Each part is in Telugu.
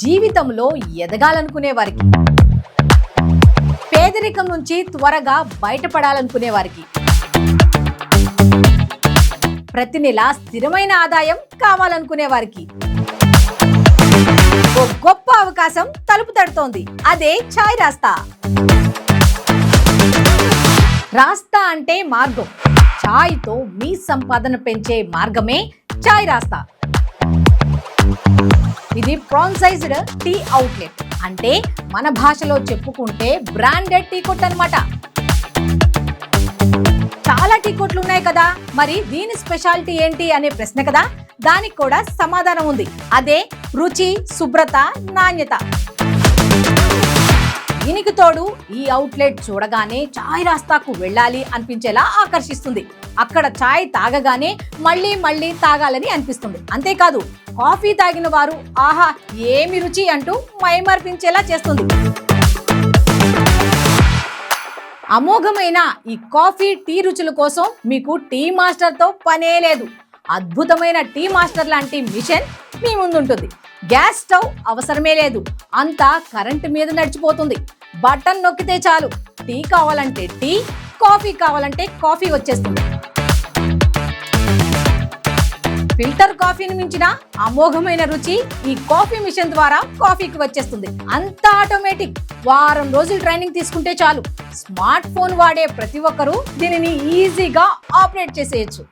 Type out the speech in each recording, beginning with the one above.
జీవితంలో ఎదగాలనుకునే వారికి, పేదరికం నుంచి త్వరగా బయటపడాలనుకునే వారికి, ప్రతి నెల స్థిరమైన ఆదాయం కావాలనుకునే వారికి ఓ గొప్ప అవకాశం తలుపు తడుతోంది. అదే చాయ్ రాస్తా. రాస్తా అంటే మార్గం. చాయ్తో మీ సంపాదన పెంచే మార్గమే చాయ్ రాస్తా. ఇది ఫ్రాంచైజ్డ్ టీ అవుట్లెట్, అంటే మన భాషలో చెప్పుకుంటే బ్రాండెడ్ టీ కొట్టు అన్నమాట. చాలా టీ కొట్లు ఉన్నాయి కదా, మరి దీని స్పెషాలిటీ ఏంటి అనే ప్రశ్న కదా, దానికి కూడా సమాధానం ఉంది. అదే రుచి, శుభ్రత, నాణ్యత. దీనికి తోడు ఈ అవుట్లెట్ చూడగానే చాయ్ రాస్తాకు వెళ్ళాలి అనిపించేలా ఆకర్షిస్తుంది. అక్కడ చాయ్ తాగగానే మళ్ళీ మళ్ళీ తాగాలని అనిపిస్తుంది. అంతేకాదు, కాఫీ తాగిన వారు ఆహా ఏమి రుచి అంటూ మైమర్పించేలా చేస్తుంది. అమోఘమైన ఈ కాఫీ, టీ రుచుల కోసం మీకు టీ మాస్టర్తో పనే లేదు. అద్భుతమైన టీ మాస్టర్ లాంటి మిషన్ మీ ముందుంటుంది. గ్యాస్ స్టవ్ అవసరమే లేదు, అంతా కరెంటు మీద నడిచిపోతుంది. బటన్ నొక్కితే చాలు, టీ కావాలంటే టీ, కాఫీ కావాలంటే కాఫీ వచ్చేస్తుంది. ఫిల్టర్ కాఫీని మించిన అమోఘమైన రుచి ఈ కాఫీ మిషన్ ద్వారా కాఫీకి వచ్చేస్తుంది. అంత ఆటోమేటిక్. వారం రోజులు ట్రైనింగ్ తీసుకుంటే చాలు. స్మార్ట్ ఫోన్ వాడే ప్రతి ఒక్కరూ దీనిని ఈజీగా ఆపరేట్ చేసేయచ్చు.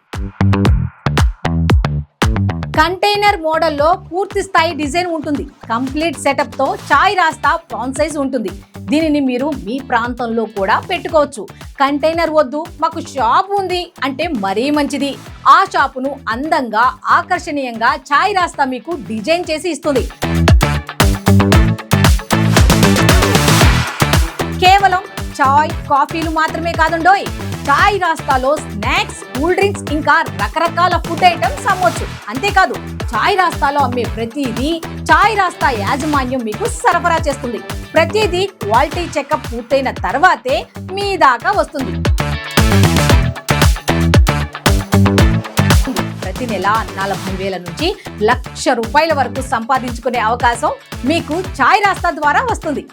కంటైనర్ మోడల్లో పూర్తి స్థాయి డిజైన్ ఉంటుంది. కంప్లీట్ సెటప్ తో చాయ్ రాస్తా ఫ్రాంచైజ్ ఉంటుంది. దీనిని మీరు మీ ప్రాంతంలో కూడా పెట్టుకోవచ్చు. కంటైనర్ వద్దు, మాకు షాప్ ఉంది అంటే మరీ మంచిది. ఆ షాపును అందంగా, ఆకర్షణీయంగా చాయ్ రాస్తా మీకు డిజైన్ చేసి ఇస్తుంది. కేవలం చాయ్, కాఫీలు మాత్రమే కాదండోయ్, చాయ్ రాస్తాలో స్నాక్స్, కూల్ డ్రింక్స్, ఇంకా రకరకాల ఫుడ్ ఐటమ్స్ అమ్మొచ్చు. అంతేకాదు, చాయ్ రాస్తాలో అమ్మే ప్రతిదీ చాయ్ రాస్తా యాజమాన్యం మీకు సరఫరా చేస్తుంది. ప్రతిదీ క్వాలిటీ చెకప్ పూర్తయిన తర్వాతే మీ దాకా వస్తుంది. ప్రతి నెల 40,000 నుంచి ₹1,00,000 వరకు సంపాదించుకునే అవకాశం మీకు చాయ్ రాస్తా ద్వారా వస్తుంది.